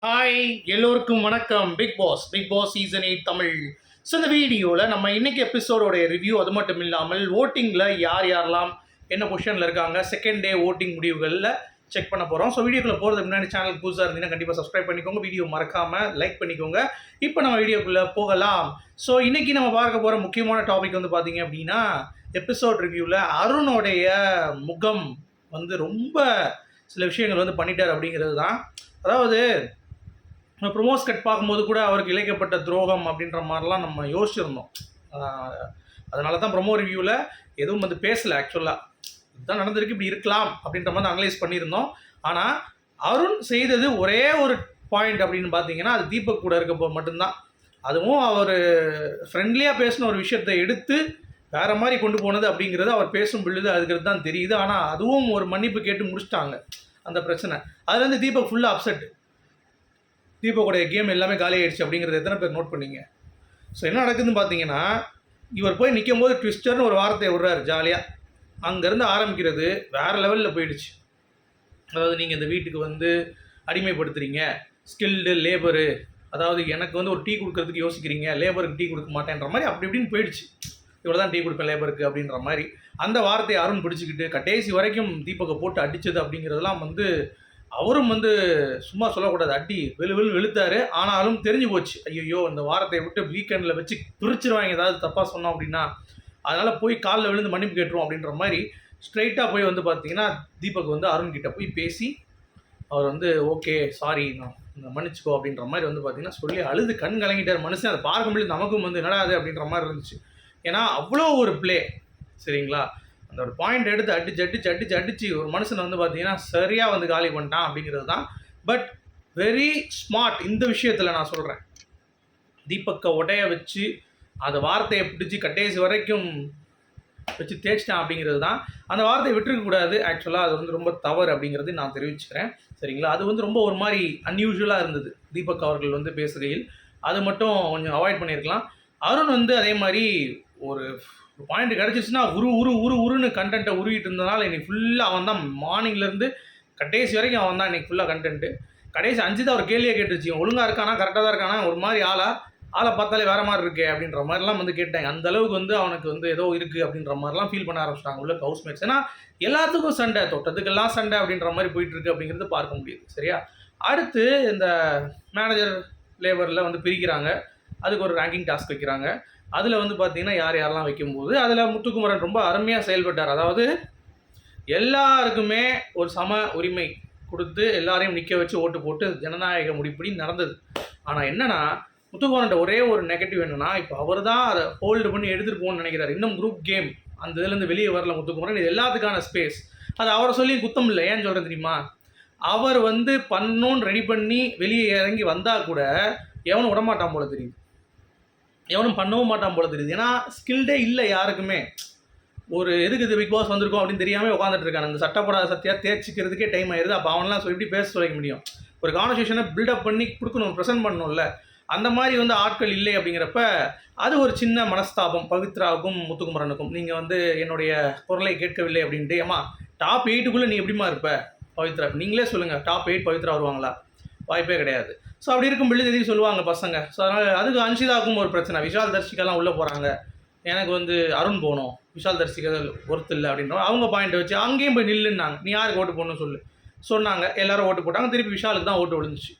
Hi, எல்லோருக்கும் வணக்கம். Bigg Boss season 8 Tamil. So இந்த வீடியோவில் நம்ம இன்னைக்கு எபிசோடோடைய ரிவ்யூ, அது மட்டும் இல்லாமல் ஓட்டிங்கில் யார் யாரெல்லாம் என்ன பொசிஷனில் இருக்காங்க, செகண்ட் டே ஓட்டிங் முடிவுகளில் செக் பண்ண போகிறோம். ஸோ வீடியோக்குள்ளே போகிறதுக்கு முன்னாடி சேனல் புதுசாக இருந்தீங்கன்னா கண்டிப்பாக சப்ஸ்கிரைப் பண்ணிக்கோங்க, வீடியோ மறக்காமல் லைக் பண்ணிக்கோங்க. இப்போ நம்ம வீடியோக்குள்ளே போகலாம். ஸோ இன்றைக்கி நம்ம பார்க்க போகிற முக்கியமான டாபிக் வந்து பார்த்தீங்க அப்படின்னா, எபிசோட் ரிவ்யூவில் அருணோடைய முகம் வந்து ரொம்ப சில விஷயங்கள் வந்து பண்ணிட்டார் அப்படிங்கிறது தான். அதாவது ப்ரொமோஸ் கட் பார்க்கும்போது கூட அவருக்கு இழைக்கப்பட்ட துரோகம் அப்படின்ற மாதிரிலாம் நம்ம யோசிச்சிருந்தோம். அதனால தான் ப்ரொமோ ரிவ்யூவில் எதுவும் வந்து பேசலை. ஆக்சுவலாக இதுதான் நடந்திருக்கு, இப்படி இருக்கலாம் அப்படின்ற மாதிரி அனலைஸ் பண்ணியிருந்தோம். ஆனால் அருண் செய்தது ஒரே ஒரு பாயிண்ட் அப்படின்னு பார்த்தீங்கன்னா, அது தீபக் கூட இருக்கப்போ மட்டும்தான். அதுவும் அவர் ஃப்ரெண்ட்லியாக பேசின ஒரு விஷயத்தை எடுத்து வேறு மாதிரி கொண்டு போனது அப்படிங்கிறது அவர் பேசும் பொழுது அதுக்கு தான் தெரியுது. ஆனால் அதுவும் ஒரு மன்னிப்பு கேட்டு முடிச்சிட்டாங்க அந்த பிரச்சனை. அதுலேருந்து தீபக் ஃபுல்லாக அப்செட். தீபக்கோடைய கேம் எல்லாமே காலி ஆகிடுச்சு அப்படிங்கிறது எத்தனை பேர் நோட் பண்ணீங்க? ஸோ என்ன நடக்குதுன்னு பார்த்தீங்கன்னா, இவர் போய் நிற்கும் போது ட்விஸ்டர்னு ஒரு வார்த்தையை விடுறாரு ஜாலியாக. அங்கேருந்து ஆரம்பிக்கிறது வேறு லெவலில் போயிடுச்சு. அதாவது நீங்கள் இந்த வீட்டுக்கு வந்து அடிமைப்படுத்துகிறீங்க, ஸ்கில்டு லேபரு, அதாவது எனக்கு வந்து ஒரு டீ கொடுக்கறதுக்கு யோசிக்கிறீங்க, லேபருக்கு டீ கொடுக்க மாட்டேன்ற மாதிரி அப்படி இப்படின்னு போயிடுச்சு. இவ்வளோ தான் டீ கொடுப்பேன் லேபருக்கு அப்படின்ற மாதிரி அந்த வார்த்தையை அருண் பிடிச்சிக்கிட்டு கடைசி வரைக்கும் தீபக்கை போட்டு அடித்தது அப்படிங்கிறதுலாம் வந்து அவரும் வந்து சும்மா சொல்லக்கூடாது, அடி வெளுத்தாரு. ஆனாலும் தெரிஞ்சு போச்சு, ஐயோ இந்த வாரத்தை விட்டு வீக்கெண்டில் வச்சு பிரிச்சிருவாங்க ஏதாவது தப்பாக சொன்னோம் அப்படின்னா, அதனால் போய் காலில் விழுந்து மன்னிப்பு கேட்டுருவோம் அப்படின்ற மாதிரி ஸ்ட்ரைட்டாக போய் வந்து பார்த்தீங்கன்னா தீபக் வந்து அருண் கிட்ட போய் பேசி அவர் வந்து ஓகே சாரி நான் மன்னிச்சுக்கோ அப்படின்ற மாதிரி வந்து பார்த்தீங்கன்னா சொல்லி அழுது கண் கலங்கிட்டார் மனுஷன். அதை பார்க்க முடியாது, நமக்கும் வந்து என்னடாது அப்படின்ற மாதிரி இருந்துச்சு. ஏன்னா அவ்வளோ ஒரு பிளே, சரிங்களா? அந்த ஒரு பாயிண்ட் எடுத்து அடிச்சு ஒரு மனுஷனை வந்து பார்த்தீங்கன்னா சரியாக வந்து காலி பண்ணிட்டான் அப்படிங்கிறது தான். பட் வெரி ஸ்மார்ட் இந்த விஷயத்தில் நான் சொல்கிறேன். தீபக்கை உடைய வச்சு அந்த வார்த்தையை பிடிச்சி கடைசி வரைக்கும் வச்சு தேய்ச்சிட்டான் அப்படிங்கிறது தான். அந்த வார்த்தையை விட்டுருக்கக்கூடாது. ஆக்சுவலாக அது வந்து ரொம்ப தவறு அப்படிங்கிறது நான் தெரிவிச்சுக்கிறேன், சரிங்களா? அது வந்து ரொம்ப ஒரு மாதிரி அன்யூஷுவலாக இருந்தது தீபக் அவர்கள் வந்து பேசுகையில். அது மட்டும் கொஞ்சம் அவாய்ட் பண்ணியிருக்கலாம். அருண் வந்து அதே மாதிரி ஒரு பாயிண்ட் கிடச்சிச்சுன்னா உருன்னு கண்டென்ட்டை உருவிட்டு இருந்ததுனால இன்றைக்கி ஃபுல்லாக அவன் தான் மார்னிங்லேருந்து கடைசி வரைக்கும் அவன் தான் இன்றைக்கி ஃபுல்லாக கண்டென்ட்டு. கடைசி 5 தான் ஒரு கேள்வியை கேட்டுருச்சு, ஒழுங்காக இருக்கானா, கரெக்டாக தான் இருக்கானா, ஒரு மாதிரி ஆளை பார்த்தாலே வேறு மாதிரி இருக்கே அப்படின்ற மாதிரிலாம் வந்து கேட்டாங்க. அந்த அளவுக்கு வந்து அவனுக்கு வந்து ஏதோ இருக்குது அப்படின்ற மாதிரிலாம் ஃபீல் பண்ண ஆரம்பிச்சிட்டாங்க உள்ள ஹவுஸ்மேட்ஸ். ஏன்னா எல்லாத்துக்கும் சண்டை, தொட்டதுக்கெல்லாம் சண்டை அப்படின்ற மாதிரி போயிட்டுருக்கு அப்படிங்கிறது பார்க்க முடியுது, சரியா? அடுத்து இந்த மேனேஜர் லேபரில் வந்து பிரிக்கிறாங்க, அதுக்கு ஒரு ரேங்கிங் டாஸ்க் வைக்கிறாங்க. அதில் வந்து பார்த்திங்கன்னா யாரெல்லாம் வைக்கும்போது அதில் முத்துக்குமரன் ரொம்ப அருமையாக செயல்பட்டார். அதாவது எல்லாருக்குமே ஒரு சம உரிமை கொடுத்து எல்லாரையும் நிற்க வச்சு ஓட்டு போட்டு ஜனநாயக முடிப்படி நடந்தது. ஆனால் என்னென்னா முத்துக்குமரன்ட்ட ஒரே ஒரு நெகட்டிவ் என்னென்னா, இப்போ அவர் தான் அதை ஹோல்டு பண்ணி எடுத்துகிட்டு போகணும்னு நினைக்கிறார். இன்னும் குரூப் கேம் அந்த இதுலேருந்து வெளியே வரல முத்துக்குமரன். இது எல்லாத்துக்கான ஸ்பேஸ். அது அவரை சொல்லி குத்தம் இல்லை. ஏன்னு சொல்கிறேன் தெரியுமா? அவர் வந்து பண்ணோன்னு ரெடி பண்ணி வெளியே இறங்கி வந்தால் கூட எவனும் விடமாட்டான் போல தெரியுது, எவனும் பண்ணவும் மாட்டான் போல தெரியுது. ஏன்னா ஸ்கில்டே இல்லை யாருக்குமே. ஒரு எதுக்கு இது பிக் பாஸ் வந்திருக்கோம் அப்படின்னு தெரியாமல் உட்காந்துட்டு இருக்காங்க. அந்த சட்டப்படாத சத்தியாக தேய்ச்சிக்கிறதுக்கே டைம் ஆயிடுது. அப்போ அவன்லாம் சொல்லி எப்படி பேச சொல்லிக்க முடியும்? ஒரு கான்வர்சேஷனை பில்டப் பண்ணி கொடுக்கணும், ப்ரெசென்ட் பண்ணணும்ல. அந்த மாதிரி வந்து ஆட்கள் இல்லை அப்படிங்கிறப்ப அது ஒரு சின்ன மனஸ்தாபம் பவித்ராவுக்கும் முத்துக்குமரனுக்கும். நீங்கள் வந்து என்னுடைய குரலை கேட்கவில்லை அப்படின்ட்டு, ஏமா டாப் 8க்குள்ளே நீ எப்படிமா இருப்ப பவித்ரா? நீங்களே சொல்லுங்கள், டாப் 8 பவித்ரா வருவாங்களா? வாய்ப்பே கிடையாது. ஸோ அப்படி இருக்கும் பொழுது எதையும் சொல்லுவாங்க பசங்க. ஸோ அதனால் அதுக்கு அன்ஷிதாவுக்கும் ஒரு பிரச்சனை. விஷால் தர்ஷிகாலாம் உள்ளே போகிறாங்க, எனக்கு வந்து அருண் போகணும், விஷால் தர்ஷிகா ஒர்த்து இல்லை அப்படின்ற அவங்க பாயிண்ட்டை வச்சு அங்கேயும் போய் நில்லுன்னாங்க. நீ யாருக்கு ஓட்டு போடணும்னு சொன்னாங்க. எல்லோரும் ஓட்டு போட்டாங்க. திருப்பி விஷாலுக்கு தான் ஓட்டு விழுந்துச்சு.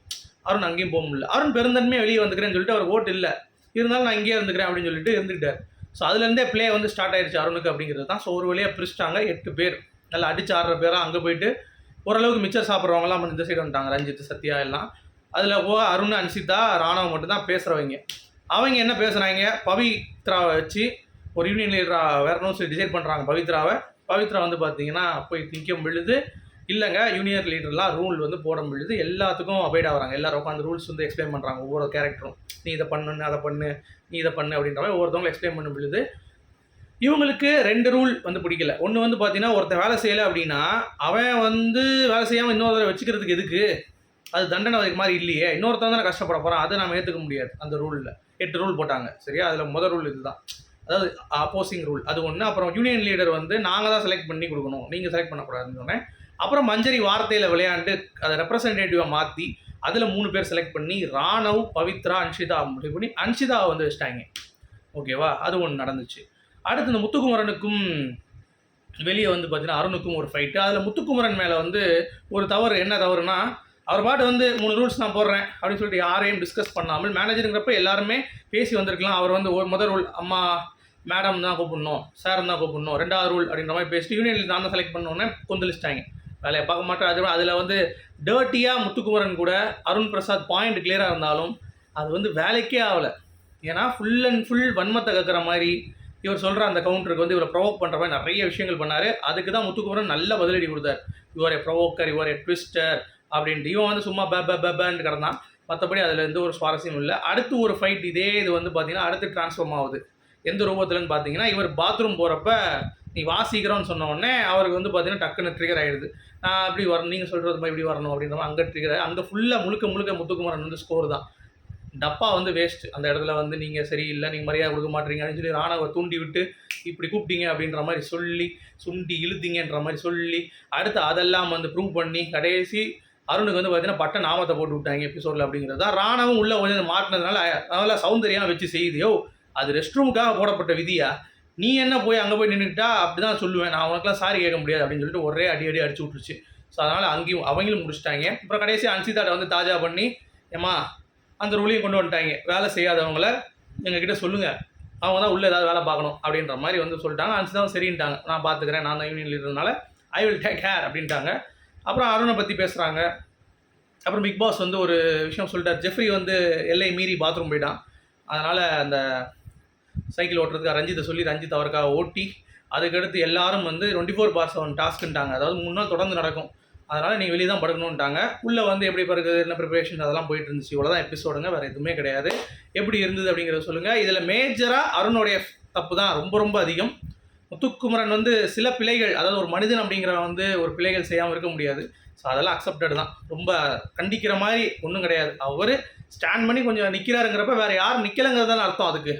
அருண் அங்கேயும் போக முடியல. அருண் பெருந்தன்மையாக வெளியே வந்துக்கிறேன்னு சொல்லிட்டு அவர் ஓட்டு இல்லை, இருந்தாலும் நான் இங்கேயே இருந்துக்கிறேன் அப்படின்னு சொல்லிட்டு இருந்துக்கிட்டார். ஸோ அதுலேருந்தே ப்ளே வந்து ஸ்டார்ட் ஆயிடுச்சு அருணுக்கு அப்படிங்கிறது தான். ஸோ ஒரு வழியாக பிரிச்சிட்டாங்க. 8 பேர் நல்லா அடிச்சு ஆடுற பேராக அங்கே போயிட்டு ஓரளவுக்கு மிச்சர் சாப்பிட்றவங்களாம் இந்த சைடு வந்துட்டாங்க, ரஞ்சித் சத்யா எல்லாம். அதில் போக அருண், அன்சிதா, ராணவ மட்டும் தான் பேசுகிறவங்க. அவங்க என்ன பேசுகிறாங்க, பவித்ராவை வச்சு ஒரு யூனியன் லீடராக வேறணும் சொல்லி டிசைட் பண்ணுறாங்க பவித்ரா வந்து பார்த்தீங்கன்னா போய் நிற்கும் பொழுது, இல்லைங்க யூனியன் லீடர்லாம் ரூல் வந்து போட பொழுது எல்லாத்துக்கும் அவைட் ஆகிறாங்க. எல்லோரும் உட்காந்து ரூல்ஸ் வந்து எக்ஸ்பிளைன் பண்ணுறாங்க. ஒவ்வொரு கேரக்டரும் நீ இதை பண்ணு, அதை பண்ணு, நீ இதை பண்ணு அப்படின்ற மாதிரி ஒவ்வொருத்தவங்களும் எக்ஸ்பிளைன் பண்ணும் பொழுது இவங்களுக்கு 2 ரூல் வந்து பிடிக்கல. ஒன்று வந்து பார்த்தீங்கன்னா ஒருத்தன் வேலை செய்யலை அப்படின்னா அவன் வந்து வேலை செய்யாமல் இன்னொரு வச்சுக்கிறதுக்கு எதுக்கு? அது தண்டனை வரைக்கும் மாதிரி இல்லையே, இன்னொருத்தன் தானே கஷ்டப்பட போகிறான், அதை நம்ம ஏற்றுக்க முடியாது. அந்த ரூலில் 8 ரூல் போட்டாங்க, சரியா? அதில் முதல் ரூல் இதுதான், அதாவது அப்போசிங் ரூல், அது ஒன்று. அப்புறம் யூனியன் லீடர் வந்து நாங்கள் தான் செலக்ட் பண்ணி கொடுக்கணும், நீங்கள் செலக்ட் பண்ணக்கூடாதுன்னு சொன்னேன். அப்புறம் மஞ்சரி வார்த்தையில் விளையாண்டு அதை ரெப்ரசன்டேட்டிவாக மாற்றி அதில் 3 பேர் செலக்ட் பண்ணி ராணவ், பவித்ரா, அன்ஷிதா முடிவு பண்ணி அன்ஷிதாவை வந்து வச்சிட்டாங்க. ஓகேவா, அது ஒன்று நடந்துச்சு. அடுத்து இந்த முத்துக்குமரனுக்கும் வெளியே வந்து பார்த்தீங்கன்னா அருணுக்கும் ஒரு ஃபைட்டு. அதில் முத்துக்குமரன் மேலே வந்து ஒரு தவறு. என்ன தவறுனா, அவர் பாட்டு வந்து 3 ரூல்ஸ் நான் போடுறேன் அப்படின்னு சொல்லிட்டு யாரையும் டிஸ்கஸ் பண்ணாமல், மேனேஜருங்கிறப்ப எல்லாருமே பேசி வந்திருக்கலாம். அவர் வந்து ஒரு முதல் ரூல் அம்மா மேடம் தான் கூப்பிடணும், சார் தான் கூப்பிடணும், 2வது ரூல் அப்படின்ற மாதிரி பேசிட்டு யூனியன் நான் தான் செலக்ட் பண்ணோன்னே கொந்தளிச்சிட்டாங்க. வேலையை பார்க்க மாட்டேன். அது அதில் வந்து டர்ட்டியாக முத்துக்குமரன் கூட அருண் பிரசாத் பாயிண்ட் கிளியராக இருந்தாலும் அது வந்து வேலைக்கே ஆகலை. ஏன்னா ஃபுல் அண்ட் ஃபுல் வன்மத்தை கற்கிற மாதிரி இவர் சொல்கிற அந்த கவுண்டருக்கு வந்து இவரை ப்ரொவோக் பண்ணுற மாதிரி நிறைய விஷயங்கள் பண்ணார். அதுக்கு தான் முத்துக்குமரன் நல்ல பதிலடி கொடுத்தார். You're a provoker, you're a twister அப்படின்ட்டு. இவன் வந்து சும்மா பேன்னு கிடந்தான். மற்றபடி அதில் எந்த ஒரு சுவாரஸ்யமும் இல்லை. அடுத்து ஒரு ஃபைட் இதே இது வந்து பார்த்தீங்கன்னா அடுத்து ட்ரான்ஸ்ஃபார்ம் ஆகுது. எந்த ரூபத்துலன்னு பார்த்தீங்கன்னா, இவர் பாத்ரூம் போகிறப்ப நீ வாசிக்கிறோன்னு சொன்ன உடனே அவருக்கு வந்து பார்த்தீங்கன்னா டக்குன்னு ட்ரிகர் ஆகிடுது. நான் இப்படி வரணும், நீங்கள் சொல்கிறது மாதிரி இப்படி வரணும் அப்படின்ற மாதிரி அங்கே ட்ரிகர் ஆகி அங்கே ஃபுல்லாக முழுக்க முத்துக்குமரன் வந்து ஸ்கோர் தான். டப்பா வந்து வேஸ்ட்டு. அந்த இடத்துல வந்து நீங்கள் சரியில்லை, நீங்கள் மரியாதை கொடுக்க மாட்டீங்க அப்படின்னு சொல்லி ராணவை தூண்டி விட்டு இப்படி கூப்பிட்டீங்க அப்படின்ற மாதிரி சொல்லி சுண்டி இழுத்தீங்கன்ற மாதிரி சொல்லி அடுத்து அதெல்லாம் வந்து ப்ரூவ் பண்ணி கடைசி அருணுக்கு வந்து பார்த்தீங்கன்னா பட்ட நாமத்தை போட்டு விட்டாங்க எபிசோடில் அப்படிங்கிறது தான். ராணவும் உள்ளே கொஞ்சம் மாட்டினதுனால அதெல்லாம் சௌந்தர்யம் வச்சு செய்யுதையோ அது ரெஸ்ட் ரூமுக்காக போடப்பட்ட விதியா, நீ என்ன போய் அங்கே போய் நின்றுட்டா அப்படி தான் சொல்லுவேன், நான் உனக்குலாம் சாரி கேட்க முடியாது அப்படின்னு சொல்லிட்டு ஒரே அடி அடிச்சு விட்டுருச்சு. ஸோ அதனால் அங்கேயும் அவங்களும் முடிச்சிட்டாங்க. அப்புறம் கடைசி அன்சிதாட்டை வந்து தாஜா பண்ணி ஏமா அந்த ரூலையும் கொண்டு வந்துட்டாங்க. வேலை செய்யாதவங்கள எங்ககிட்ட சொல்லுங்கள், அவங்க தான் உள்ளே ஏதாவது வேலை பார்க்கணும் அப்படின்ற மாதிரி வந்து சொல்லிட்டாங்க. அன்சிதாவும் சரின்ட்டாங்க, நான் பார்த்துக்கிறேன், நான் தான் யூனியன் லீடர்னால ஐ வில் டேக் கேர் அப்படின்ட்டாங்க. அப்புறம் அருணை பற்றி பேசுகிறாங்க. அப்புறம் பிக் பாஸ் வந்து ஒரு விஷயம் சொல்லிட்டார். ஜெஃப்ரி வந்து எல்லை மீறி பாத்ரூம் போயிட்டான். அதனால் அந்த சைக்கிள் ஓட்டுறதுக்கு ரஞ்சித்தை சொல்லி ரஞ்சித் அவருக்காக ஓட்டி அதுக்கடுத்து எல்லாரும் வந்து 24/7 டாஸ்க்குன்ட்டாங்க. அதாவது 3 நாள் தொடர்ந்து நடக்கும். அதனால் நீங்கள் வெளியே தான் படுக்கணுன்ட்டாங்க. உள்ளே வந்து எப்படி படுக்குது, என்ன ப்ரிப்பரேஷன் அதெல்லாம் போயிட்டு இருந்துச்சு. இவ்வளோதான் எபிசோடுங்க, வேறு எதுவுமே கிடையாது. எப்படி இருந்தது அப்படிங்கிறத சொல்லுங்கள். இதில் மேஜராக அருணுடைய தப்பு தான் ரொம்ப அதிகம். முத்துக்குமரன் வந்து சில பிழைகள், அதாவது ஒரு மனிதன் அப்படிங்கிறவன் வந்து ஒரு பிழைகள் செய்யாமல் இருக்க முடியாது. ஸோ அதெல்லாம் அக்செப்டட் தான். ரொம்ப கண்டிக்கிற மாதிரி ஒன்றும் கிடையாது. அவர் ஸ்டாண்ட் பண்ணி கொஞ்சம் நிற்கிறாருங்கிறப்ப வேறு யாரும் நிற்கலைங்கிறது தானே அர்த்தம். அதுக்கு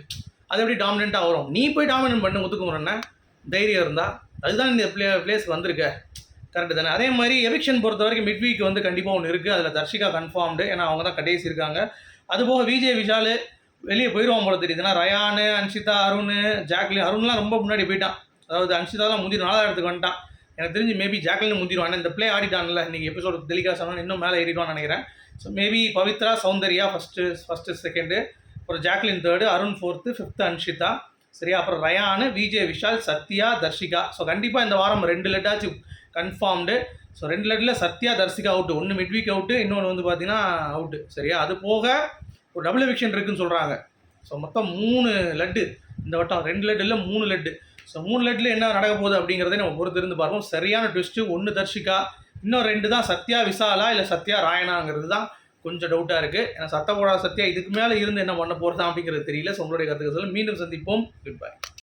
அது எப்படி டாமினெண்ட்டாக வரும்? நீ போய் டாமினன்ட் பண்ணு முத்துக்குமரனை, தைரியம் இருந்தால். அதுதான் இந்த பிளேஸ் வந்திருக்க, கரெக்டு தானே? அதே மாதிரி எவிக்ஷன் பொறுத்த வரைக்கும் மிட் வீக் வந்து கண்டிப்பாக ஒன்று இருக்குது. அதில் தர்ஷிகா கன்ஃபார்ம்டு, ஏன்னா அவங்க தான் கடைசி இருக்காங்க. அதுபோக விஜய் விஷால் வெளியே போயிடுவான் போல தெரியுதுன்னா, ரயானு, அன்ஷிதா, அருண், ஜாக்லின். அருண்லாம் ரொம்ப முன்னாடி போயிட்டான். அதாவது அன்ஷிதாலாம் முந்தி 4வது இடத்துக்கு வந்துட்டான். எனக்கு தெரிஞ்சு மேபி ஜாக்லின் முந்திடுவான். இந்த பிளே ஆடிட்டான்ல இன்றைக்கி எபிசோடு டெலிகாஸ்ட் இன்னும் மேலே ஏறிடுவான்னு நினைக்கிறேன். So maybe Pavithra, Soundarya first second, அப்புறம் Jacqueline 3rd, Arun 4th, 5th Anshitha, சரியா? அப்புறம் ரயானு, விஜய் விஷால், சத்யா, தர்ஷிகா. ஸோ கண்டிப்பாக இந்த வாரம் 2 லெட்டாச்சும் கன்ஃபார்ம்டு. ஸோ 2 லெட்டில் சத்யா, தர்ஷிகா அவுட்டு. ஒன்று மிட் வீக் அவுட்டு, இன்னொன்று வந்து பார்த்தீங்கன்னா அவுட்டு, சரியா? அது போக ஒரு டபுள் எவிக்ஷன் இருக்குதுன்னு சொல்கிறாங்க. ஸோ மொத்தம் 3 லட்டு இந்த வட்டம். 2 லட்டு இல்லை 3 லட்டு. ஸோ 3 லட்டில் என்ன நடக்க போகுது அப்படிங்கிறத நம்ம பொறுத்து இருந்து பார்ப்போம். சரியான ட்விஸ்ட்டு. 1 தர்ஷிகா, இன்னும் 2 தான் சத்யா விசாலா இல்லை சத்யா ராயனாங்கிறது தான் கொஞ்சம் டவுட்டாக இருக்குது. ஏன்னா சத்தப்போடா சத்யா இதுக்கு மேலே இருந்து என்ன பண்ண போகிறதா அப்படிங்கிறது தெரியல. ஸோ உங்களுடைய கருத்துக்கள் சொல்ல மீண்டும் சந்திப்போம். Good bye.